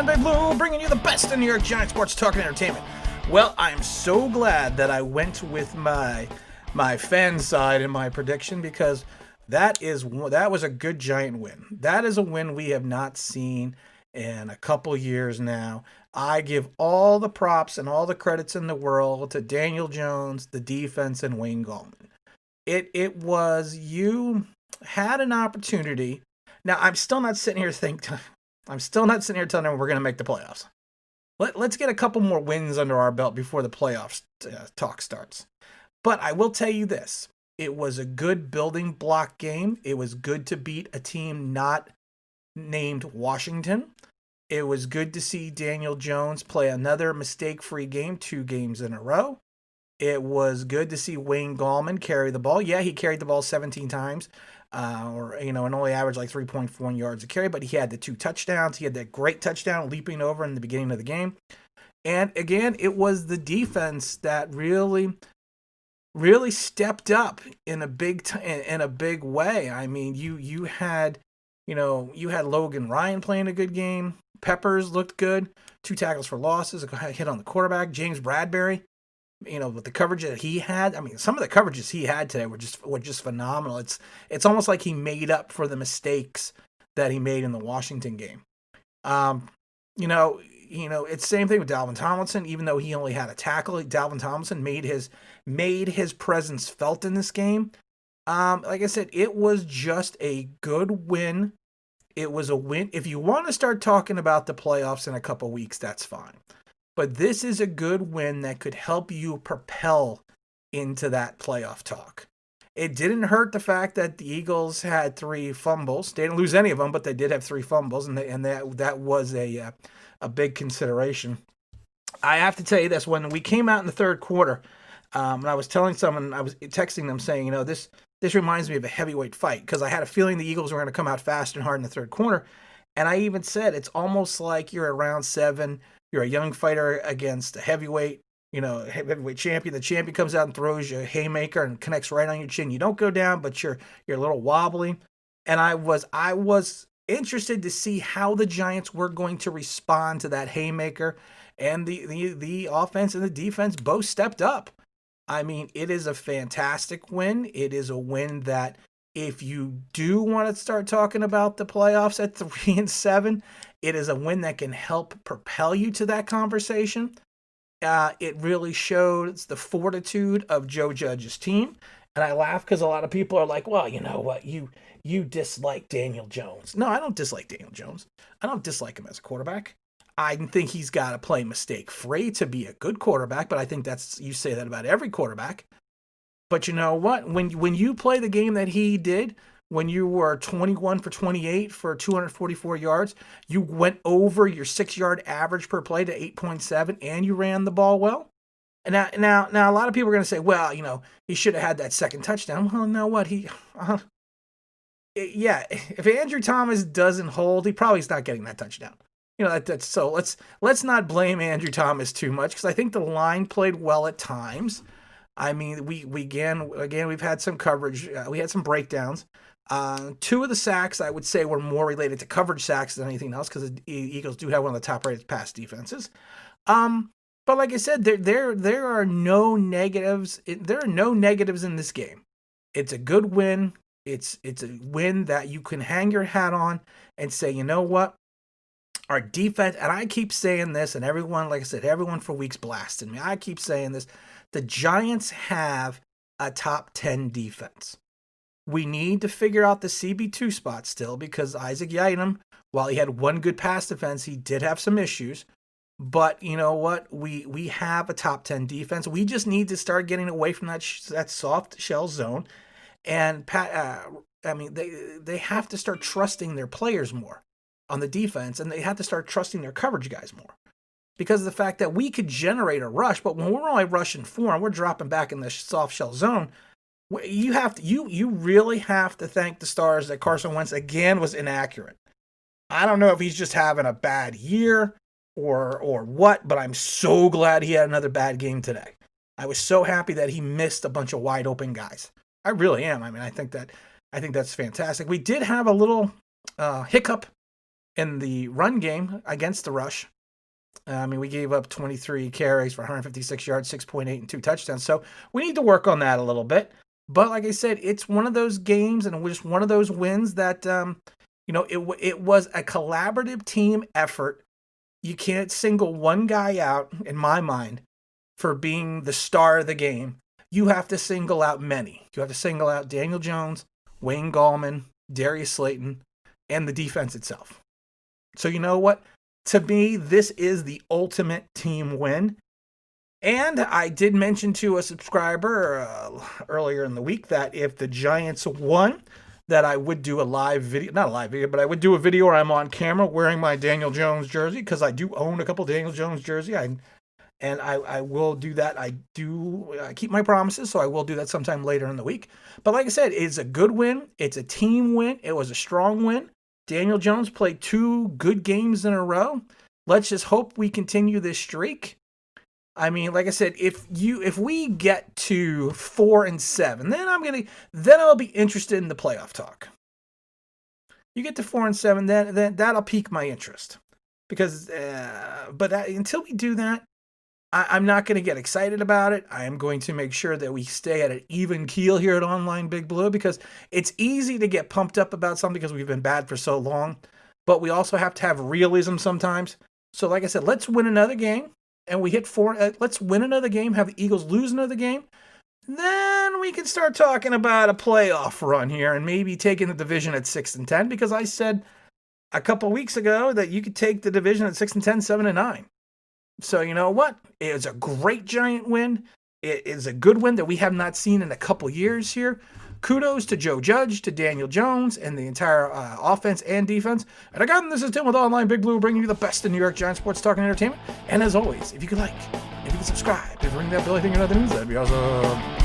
Monday Blue, bringing you the best in New York Giants sports talk and entertainment. Well, I'm so glad that I went with my fan side in my prediction, because that was a good Giant win. That is a win we have not seen in a couple years now. I give all the props and all the credits in the world to Daniel Jones, the defense, and Wayne Gallman. You had an opportunity. Now, I'm still not sitting here telling them we're going to make the playoffs. Let's get a couple more wins under our belt before the playoffs talk starts. But I will tell you this. It was a good building block game. It was good to beat a team not named Washington. It was good to see Daniel Jones play another mistake-free game, 2 games in a row. It was good to see Wayne Gallman carry the ball. Yeah, he carried the ball 17 times, and only averaged like 3.4 yards a carry, but he had the 2 touchdowns. He had that great touchdown leaping over in the beginning of the game. And again, it was the defense that really stepped up in a big way. I mean, you had Logan Ryan playing a good game. Peppers looked good. 2 tackles for losses, a hit on the quarterback. James Bradbury, with the coverage that he had, I mean, some of the coverages he had today were just phenomenal. It's almost like he made up for the mistakes that he made in the Washington game. It's same thing with Dalvin Tomlinson. Even though he only had a tackle, Dalvin Tomlinson made his presence felt in this game. Like I said, it was just a good win. It was a win. If you want to start talking about the playoffs in a couple weeks, that's fine. But this is a good win that could help you propel into that playoff talk. It didn't hurt the fact that the Eagles had 3 fumbles. They didn't lose any of them, but they did have 3 fumbles, and that was a big consideration. I have to tell you this: when we came out in the third quarter, and I was telling someone, I was texting them saying, this reminds me of a heavyweight fight, because I had a feeling the Eagles were going to come out fast and hard in the third quarter. And I even said, it's almost like you're at round 7. You're a young fighter against a heavyweight champion. The champion comes out and throws you a haymaker and connects right on your chin. You don't go down, but you're a little wobbly. And I was interested to see how the Giants were going to respond to that haymaker. And the offense and the defense both stepped up. I mean, it is a fantastic win. It is a win that, if you do want to start talking about the playoffs at 3-7, it is a win that can help propel you to that conversation. It really shows the fortitude of Joe Judge's team. And I laugh because a lot of people are like, well, you know what? You dislike Daniel Jones. No, I don't dislike Daniel Jones. I don't dislike him as a quarterback. I think he's got to play mistake-free to be a good quarterback, but I think you say that about every quarterback. But you know what? When you play the game that he did, when you were 21 for 28 for 244 yards, you went over your 6-yard average per play to 8.7, and you ran the ball well. And now a lot of people are going to say, well, he should have had that second touchdown. Well, you know what? If Andrew Thomas doesn't hold, he probably is not getting that touchdown. That's so. Let's not blame Andrew Thomas too much, because I think the line played well at times. I mean, we've had some coverage. We had some breakdowns. 2 of the sacks, I would say, were more related to coverage sacks than anything else, because the Eagles do have one of the top-rated pass defenses. But like I said, there are no negatives. There are no negatives in this game. It's a good win. It's a win that you can hang your hat on and say, you know what? Our defense, and I keep saying this, and everyone, like I said, everyone for weeks blasting me. I keep saying this. The Giants have a top 10 defense. We need to figure out the CB2 spot still, because Isaac Yiadom, while he had one good pass defense, he did have some issues. But you know what? We have a top 10 defense. We just need to start getting away from that soft shell zone. And they have to start trusting their players more on the defense, and they have to start trusting their coverage guys more. Because of the fact that we could generate a rush, but when we're only rushing 4 and we're dropping back in the soft shell zone, you really have to thank the stars that Carson Wentz again was inaccurate. I don't know if he's just having a bad year or what, but I'm so glad he had another bad game today. I was so happy that he missed a bunch of wide open guys. I really am. I mean, I think that's fantastic. We did have a little hiccup in the run game against the rush. I mean, we gave up 23 carries for 156 yards, 6.8, and 2 touchdowns. So we need to work on that a little bit. But like I said, it's one of those games and just one of those wins that, it was a collaborative team effort. You can't single one guy out, in my mind, for being the star of the game. You have to single out many. You have to single out Daniel Jones, Wayne Gallman, Darius Slayton, and the defense itself. So you know what? To me, this is the ultimate team win. And I did mention to a subscriber earlier in the week that if the Giants won, that I would do a live video, not a live video, but I would do a video where I'm on camera wearing my Daniel Jones jersey, because I do own a couple Daniel Jones jersey. I will do that. I do keep my promises, so I will do that sometime later in the week. But like I said, it's a good win. It's a team win. It was a strong win. Daniel Jones played 2 good games in a row. Let's just hope we continue this streak. I mean, like I said, if we get to 4-7, then I'll be interested in the playoff talk. You get to 4-7, then that'll pique my interest. Because, until we do that, I'm not going to get excited about it. I am going to make sure that we stay at an even keel here at Online Big Blue, because it's easy to get pumped up about something because we've been bad for so long. But we also have to have realism sometimes. So like I said, let's win another game. And we hit 4. Let's win another game, have the Eagles lose another game. Then we can start talking about a playoff run here and maybe taking the division at 6-10, because I said a couple weeks ago that you could take the division at 6-10, 7-9. So you know what? It was a great Giant win. It is a good win that we have not seen in a couple years here. Kudos to Joe Judge, to Daniel Jones, and the entire offense and defense. And again, this is Tim with Online Big Blue, bringing you the best in New York Giants sports talk and entertainment. And as always, if you could subscribe, if you ring that bell, I think another news, that'd be awesome.